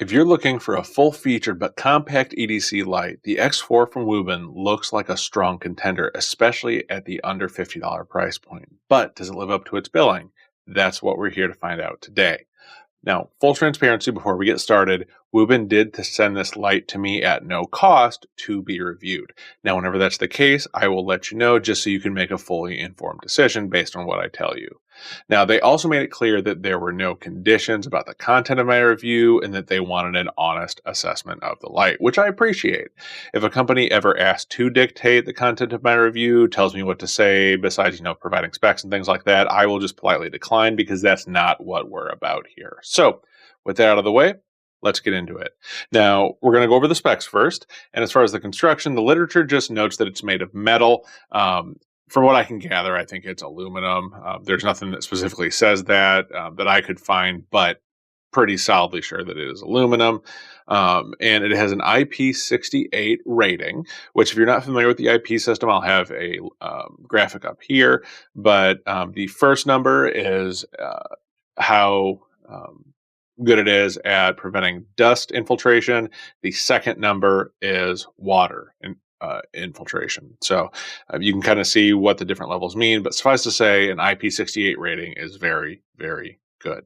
If you're looking for a full-featured but compact EDC light, the X4 from Wuben looks like a strong contender, especially at the under $50 price point. But does it live up to its billing? That's what we're here to find out today. Now, full transparency before we get started, Wuben did send this light to me at no cost to be reviewed. Now, whenever that's the case, I will let you know just so you can make a fully informed decision based on what I tell you. Now, they also made it clear that there were no conditions about the content of my review and that they wanted an honest assessment of the light, which I appreciate. If a company ever asks to dictate the content of my review, tells me what to say, besides, providing specs and things like that, I will just politely decline because that's not what we're about here. So, with that out of the way, let's get into it. Now, we're going to go over the specs first. And as far as the construction, the literature just notes that it's made of metal. From what I can gather, I think it's aluminum. There's nothing that specifically says that I could find, but pretty solidly sure that it is aluminum. And it has an IP68 rating, which if you're not familiar with the IP system, I'll have a graphic up here. But the first number is how good it is at preventing dust infiltration. The second number is water infiltration. So you can kind of see what the different levels mean, but suffice to say, an IP68 rating is very, very good.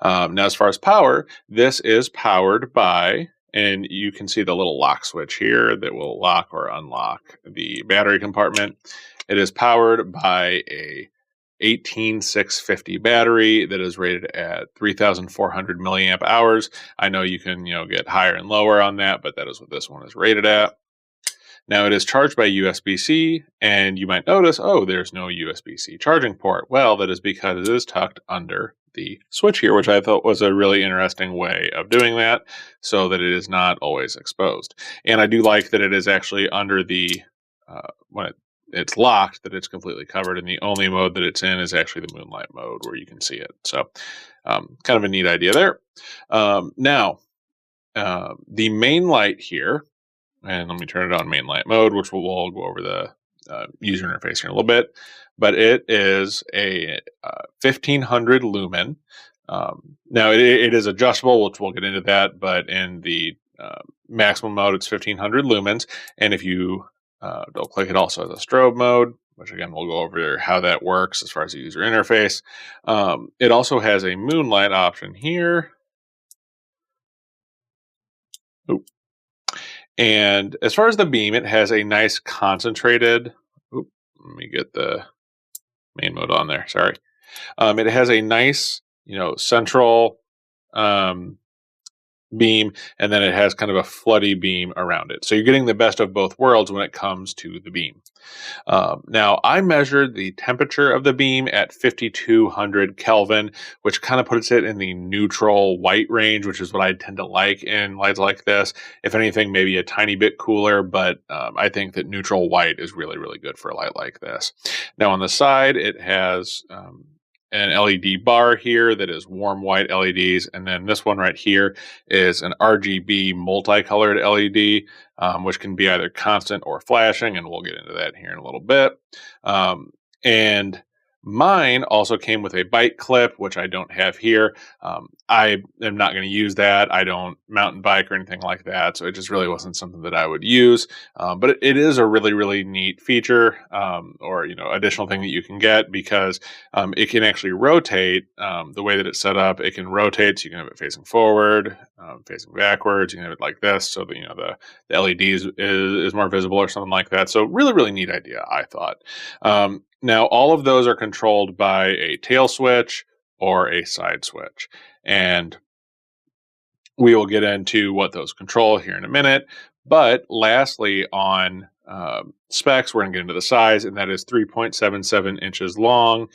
Now, as far as power, this is powered by, and you can see the little lock switch here that will lock or unlock the battery compartment. It is powered by a 18650 battery that is rated at 3,400 milliamp hours. I know you can, get higher and lower on that, but that is what this one is rated at. Now, it is charged by USB-C, and you might notice, oh, there's no USB-C charging port. Well, that is because it is tucked under the switch here, which I thought was a really interesting way of doing that so that it is not always exposed. And I do like that it is actually under the, when it's locked, that it's completely covered, and the only mode that it's in is actually the moonlight mode where you can see it. So kind of a neat idea there. Now, the main light here, and let me turn it on main light mode, which we'll go over the user interface here in a little bit. But it is a 1500 lumen. Now, it is adjustable, which we'll get into that. But in the maximum mode, it's 1500 lumens. And if you double click, it also has a strobe mode, which again, we'll go over how that works as far as the user interface. It also has a moonlight option here. Oop. And as far as the beam, it has a nice concentrated, let me get the main mode on there, sorry. It has a nice, central beam, and then it has kind of a floody beam around it. So you're getting the best of both worlds when it comes to the beam. Now, I measured the temperature of the beam at 5200 Kelvin, which kind of puts it in the neutral white range, which is what I tend to like in lights like this. If anything, maybe a tiny bit cooler, but I think that neutral white is really, really good for a light like this. Now, on the side, it has an LED bar here that is warm white LEDs, and then this one right here is an RGB multicolored LED, which can be either constant or flashing, and we'll get into that here in a little bit. And mine also came with a bike clip, which I don't have here. I am not going to use that. I don't mountain bike or anything like that, so it just really wasn't something that I would use. But it is a really, really neat feature, or additional thing that you can get, because it can actually rotate. The way that it's set up, it can rotate, so you can have it facing forward, facing backwards. You can have it like this, so that the LED is more visible or something like that. So really, really neat idea, I thought. Now, all of those are controlled by a tail switch or a side switch. And we will get into what those control here in a minute. But lastly, on specs, we're going to get into the size, and that is 3.77 inches long,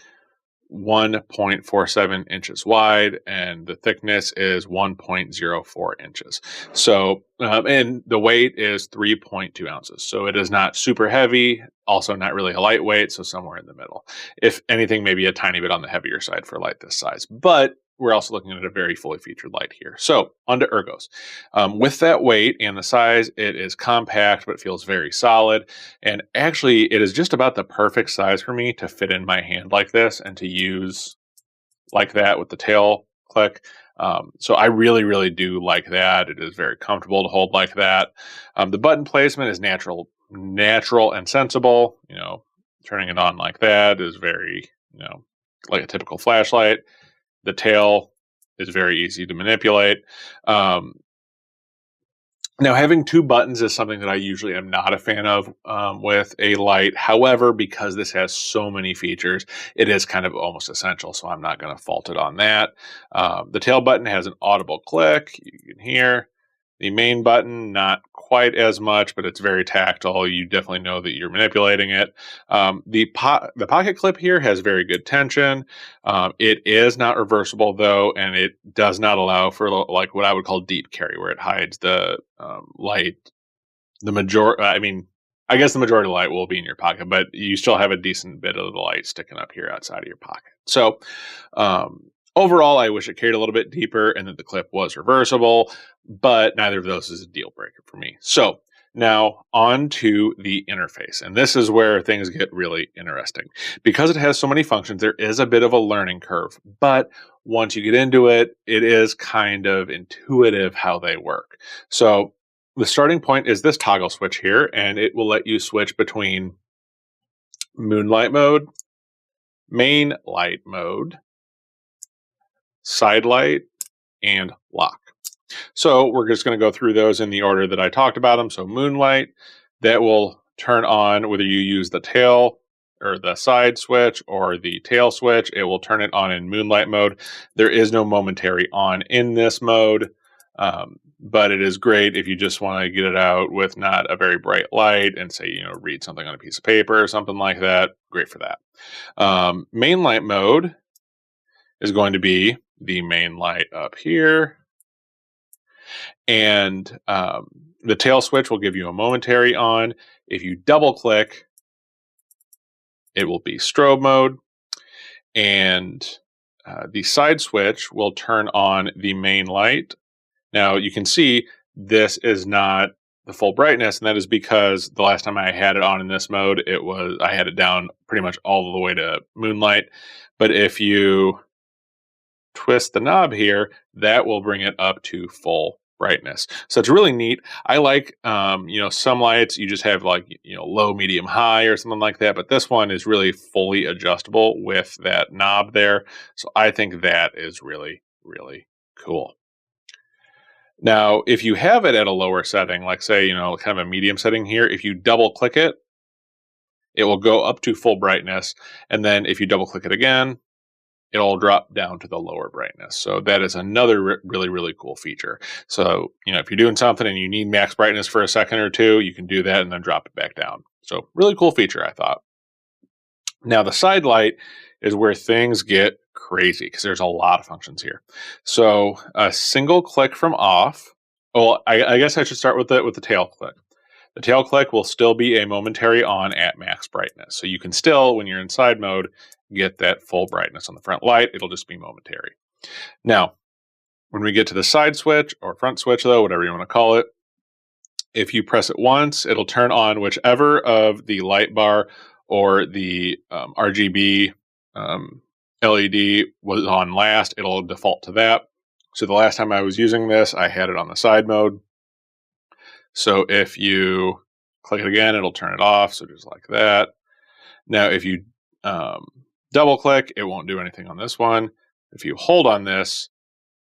1.47 inches wide, and the thickness is 1.04 inches. So, and the weight is 3.2 ounces. So it is not super heavy, also not really a lightweight, so somewhere in the middle. If anything, maybe a tiny bit on the heavier side for a light this size. But we're also looking at a very fully featured light here. So, onto Ergos. With that weight and the size, it is compact, but feels very solid. And actually, it is just about the perfect size for me to fit in my hand like this and to use like that with the tail click. So I really, really do like that. It is very comfortable to hold like that. The button placement is natural and sensible. You know, turning it on like that is very, you know, like a typical flashlight. The tail is very easy to manipulate. Now, having two buttons is something that I usually am not a fan of with a light. However, because this has so many features, it is kind of almost essential, so I'm not going to fault it on that. The tail button has an audible click. You can hear. The main button, not quite as much, but it's very tactile. You definitely know that you're manipulating it. The pocket clip here has very good tension. It is not reversible though, and it does not allow for like what I would call deep carry, where it hides the light. I guess the majority of the light will be in your pocket, but you still have a decent bit of the light sticking up here outside of your pocket. So overall, I wish it carried a little bit deeper and that the clip was reversible, but neither of those is a deal breaker for me. So now on to the interface, and this is where things get really interesting. Because it has so many functions, there is a bit of a learning curve, but once you get into it, it is kind of intuitive how they work. So the starting point is this toggle switch here, and it will let you switch between moonlight mode, main light mode, side light, and lock. So we're just going to go through those in the order that I talked about them. So moonlight, that will turn on whether you use the tail or the side switch or the tail switch. It will turn it on in moonlight mode. There is no momentary on in this mode, but it is great if you just want to get it out with not a very bright light and say, you know, read something on a piece of paper or something like that. Great for that. Main light mode is going to be the main light up here. And the tail switch will give you a momentary on. If you double click, it will be strobe mode. And the side switch will turn on the main light. Now you can see this is not the full brightness, and that is because the last time I had it on in this mode, I had it down pretty much all the way to moonlight. But if you twist the knob here, that will bring it up to full brightness. So it's really neat. I like, some lights you just have like, low, medium, high or something like that. But this one is really fully adjustable with that knob there. So I think that is really, really cool. Now, if you have it at a lower setting, like say, kind of a medium setting here, if you double click it, it will go up to full brightness. And then if you double click it again, it'll drop down to the lower brightness. So that is another really, really cool feature. So, if you're doing something and you need max brightness for a second or two, you can do that and then drop it back down. So really cool feature, I thought. Now the side light is where things get crazy because there's a lot of functions here. So a single click from off. Well, I guess I should start with the tail click. The tail click will still be a momentary on at max brightness. So you can still, when you're in side mode, get that full brightness on the front light. It'll just be momentary. Now, when we get to the side switch or front switch, though, whatever you want to call it, if you press it once, it'll turn on whichever of the light bar or the RGB LED was on last. It'll default to that. So the last time I was using this, I had it on the side mode. So if you click it again, it'll turn it off. So just like that. Now, if you double click, it won't do anything on this one. If you hold on this,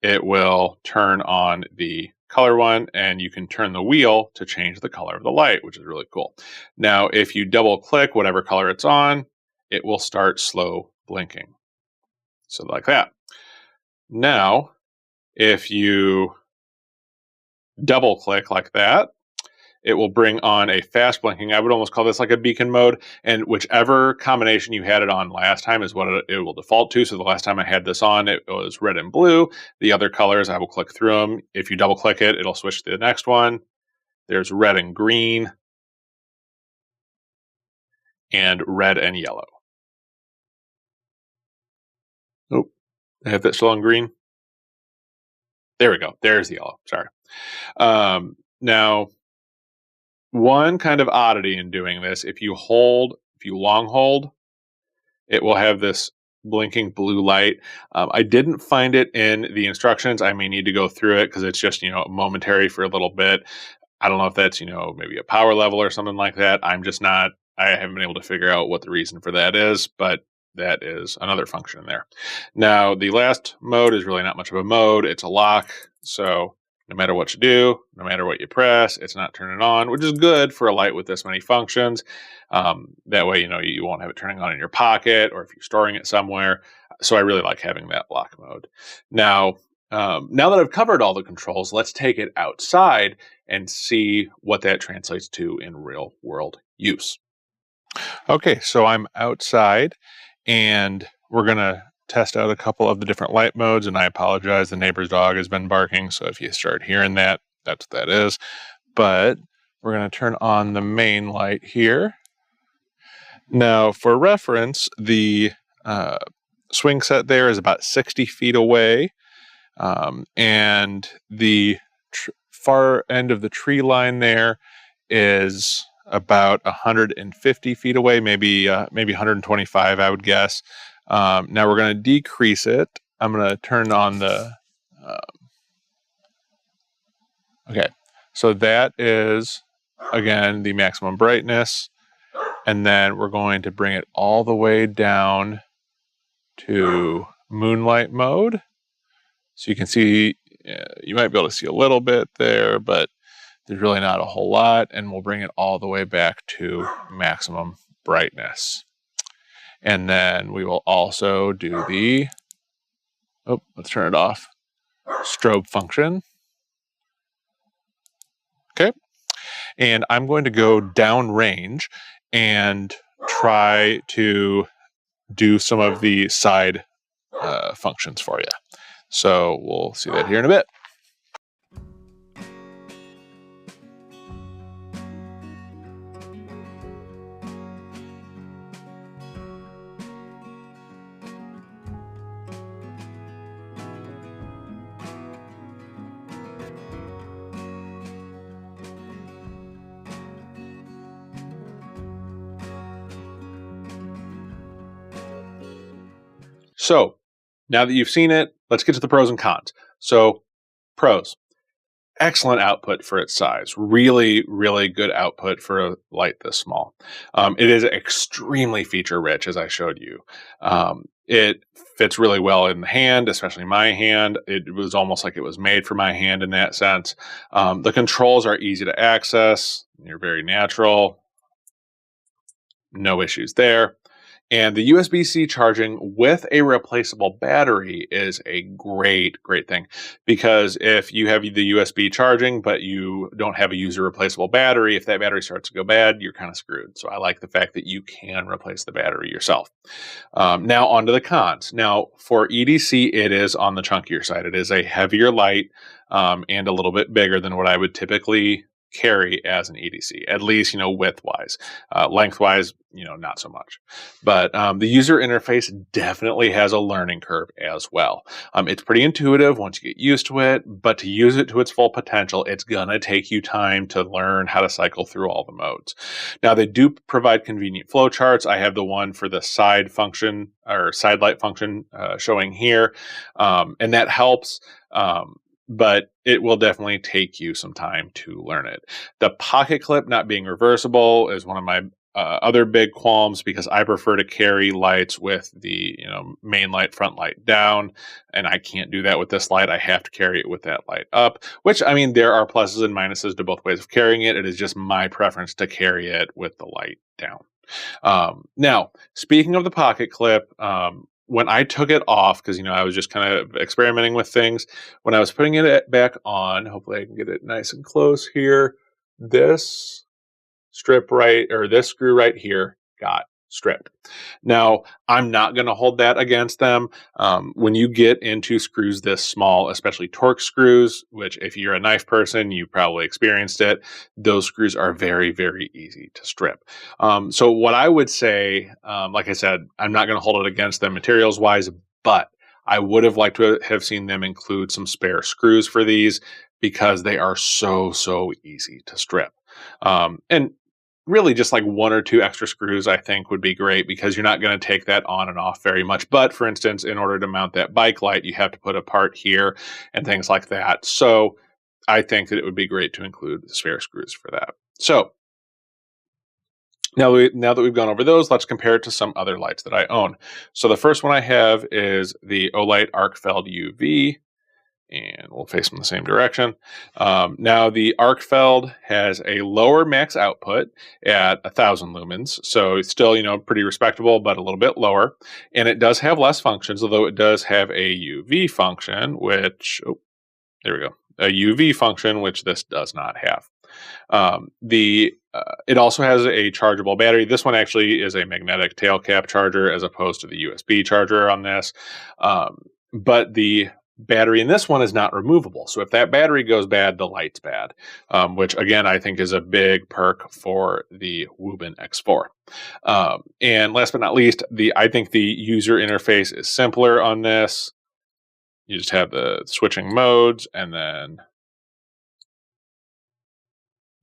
it will turn on the color one, and you can turn the wheel to change the color of the light, which is really cool. Now, if you double click whatever color it's on, it will start slow blinking. So like that. Now, if you double click like that, it will bring on a fast blinking. I would almost call this like a beacon mode. And whichever combination you had it on last time is what it will default to. So the last time I had this on, it was red and blue. The other colors, I will click through them. If you double click it, it'll switch to the next one. There's red and green, and red and yellow. Oh, I have that still on green. There we go. There's the yellow. Sorry. Now, one kind of oddity in doing this, if you long hold, it will have this blinking blue light. I didn't find it in the instructions. I may need to go through it because it's just, momentary for a little bit. I don't know if that's, maybe a power level or something like that. I haven't been able to figure out what the reason for that is, but that is another function in there. Now, the last mode is really not much of a mode. It's a lock. So no matter what you do, no matter what you press, it's not turning on, which is good for a light with this many functions. That way, you won't have it turning on in your pocket or if you're storing it somewhere. So I really like having that lock mode. Now that I've covered all the controls, let's take it outside and see what that translates to in real world use. Okay, so I'm outside and we're going to test out a couple of the different light modes, and I apologize, the neighbor's dog has been barking, so if you start hearing that, that's what that is. But we're going to turn on the main light here. Now, for reference, the swing set there is about 60 feet away, and the far end of the tree line there is about 150 feet away, maybe 125, I would guess. Now we're going to decrease it. I'm going to turn on the, okay, so that is, again, the maximum brightness. And then we're going to bring it all the way down to moonlight mode. So you can see, you might be able to see a little bit there, but there's really not a whole lot. And we'll bring it all the way back to maximum brightness. And then we will also do the, let's turn it off, strobe function. Okay. And I'm going to go down range and try to do some of the side functions for you. So we'll see that here in a bit. So now that you've seen it, let's get to the pros and cons. So pros, excellent output for its size. Really, really good output for a light this small. It is extremely feature rich, as I showed you. It fits really well in the hand, especially my hand. It was almost like it was made for my hand in that sense. The controls are easy to access. They're very natural. No issues there. And the USB-C charging with a replaceable battery is a great thing, because if you have the USB charging, but you don't have a user replaceable battery, if that battery starts to go bad, you're kind of screwed. So I like the fact that you can replace the battery yourself. Now on to the cons. Now for EDC, it is on the chunkier side. It is a heavier light and a little bit bigger than what I would typically carry as an EDC, at least, width-wise. Length-wise, not so much. But the user interface definitely has a learning curve as well. It's pretty intuitive once you get used to it, but to use it to its full potential, it's gonna take you time to learn how to cycle through all the modes. Now, they do provide convenient flowcharts. I have the one for the side function, or side light function, showing here, and that helps. But it will definitely take you some time to learn it. The pocket clip not being reversible is one of my other big qualms, because I prefer to carry lights with the main light, front light down, and I can't do that with this light. I have to carry it with that light up, which, there are pluses and minuses to both ways of carrying it. It is just my preference to carry it with the light down. Now, speaking of the pocket clip, when I took it off, because, I was just kind of experimenting with things, when I was putting it back on, hopefully I can get it nice and close here, this strip this screw right here got stripped. Now, I'm not going to hold that against them. When you get into screws this small, especially Torx screws, which if you're a knife person, you probably experienced it, those screws are very, very easy to strip. So what I would say, like I said, I'm not going to hold it against them materials-wise, but I would have liked to have seen them include some spare screws for these, because they are so easy to strip. And really just like 1 or 2 extra screws, I think, would be great, because you're not going to take that on and off very much. But for instance, in order to mount that bike light, you have to put a part here and things like that. So I think that it would be great to include spare screws for that. So now that we've gone over those, let's compare it to some other lights that I own. So the first one I have is the Olight Arcfeld UV, and we'll face them the same direction. Now the Arcfeld has a lower max output at 1,000 lumens, so it's still, you know, pretty respectable, but a little bit lower. And it does have less functions, although it does have a UV function, which, oh, there we go, a UV function, which this does not have. It also has a chargeable battery. This one actually is a magnetic tail cap charger as opposed to the USB charger on this. But the battery in this one is not removable. So if that battery goes bad, the light's bad, which again, I think is a big perk for the Wuben X4. And last but not least, I think the user interface is simpler on this. You just have the switching modes, and then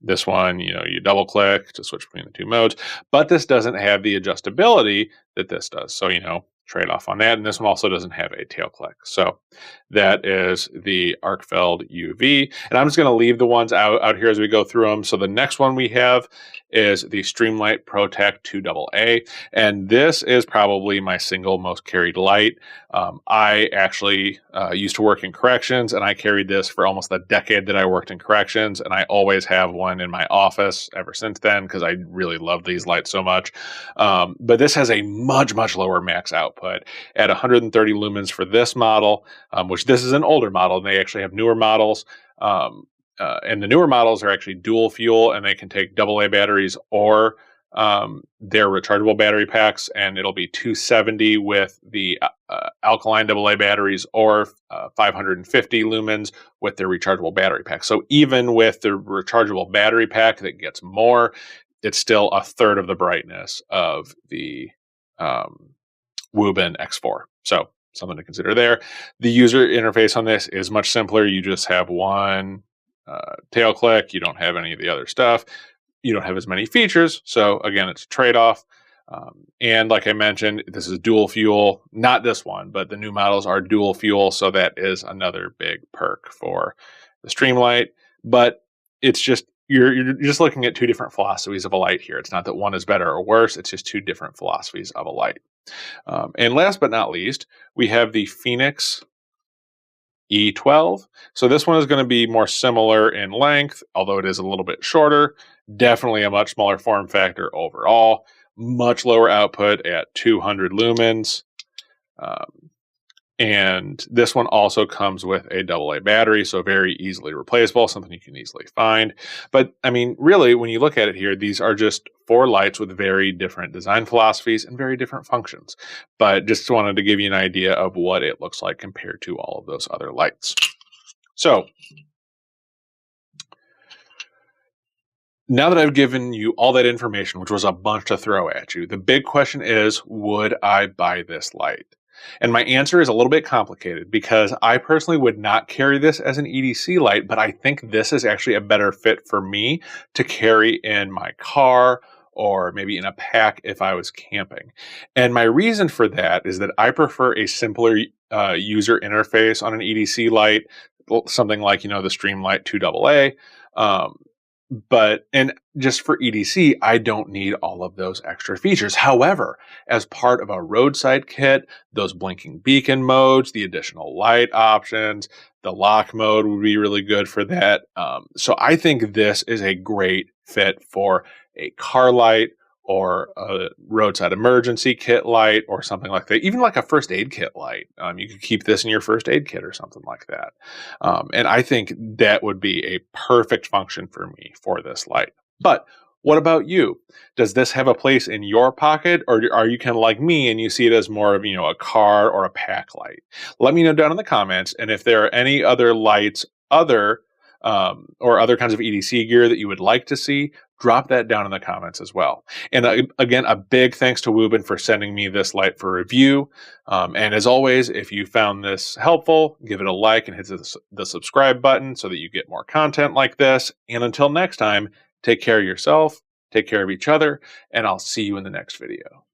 this one, you know, you double click to switch between the 2 modes, but this doesn't have the adjustability that this does. So, you know, trade off on that. And this one also doesn't have a tail click. So that is the Arcfeld UV. And I'm just going to leave the ones out here as we go through them. So the next one we have is the Streamlight ProTech 2AA. And this is probably my single most carried light. I actually used to work in corrections, and I carried this for almost the decade that I worked in corrections. And I always have one in my office ever since then, because I really love these lights so much. But this has a much, much lower max output at 130 lumens for this model, which this is an older model, and they actually have newer models. And the newer models are actually dual fuel, and they can take AA batteries or their rechargeable battery packs, and it'll be 270 with the alkaline AA batteries, or 550 lumens with their rechargeable battery pack. So even with the rechargeable battery pack that gets more, it's still a third of the brightness of the Wuben X4. So something to consider there. The user interface on this is much simpler. You just have one tail click. You don't have any of the other stuff. You don't have as many features. So again, it's a trade-off. And like I mentioned, this is dual fuel, not this one, but the new models are dual fuel. So that is another big perk for the Streamlight. But it's just, you're just looking at 2 different philosophies of a light here. It's not that one is better or worse. It's just 2 different philosophies of a light. And last but not least, we have the Phoenix E12. So this one is going to be more similar in length, although it is a little bit shorter. Definitely a much smaller form factor overall. Much lower output at 200 lumens. And this one also comes with a AA battery, so very easily replaceable, something you can easily find. But I mean, really, when you look at it here, these are just 4 lights with very different design philosophies and very different functions. But just wanted to give you an idea of what it looks like compared to all of those other lights. So now that I've given you all that information, which was a bunch to throw at you, the big question is, would I buy this light? And my answer is a little bit complicated, because I personally would not carry this as an EDC light, but I think this is actually a better fit for me to carry in my car, or maybe in a pack if I was camping. And my reason for that is that I prefer a simpler user interface on an EDC light, something like, you know, the Streamlight 2AA. And just for EDC, I don't need all of those extra features. However, as part of a roadside kit, those blinking beacon modes, the additional light options, the lock mode would be really good for that. So I think this is a great fit for a car light, or a roadside emergency kit light, or something like that. Even like a first aid kit light. You could keep this in your first aid kit or something like that. And I think that would be a perfect function for me for this light. But what about you? Does this have a place in your pocket, or are you kind of like me and you see it as more of, you know, a car or a pack light? Let me know down in the comments. And if there are any other lights, or other kinds of EDC gear that you would like to see, drop that down in the comments as well. And again, a big thanks to Wuben for sending me this light for review. And as always, if you found this helpful, give it a like and hit the subscribe button so that you get more content like this. And until next time, take care of yourself Take care of each other, and I'll see you in the next video.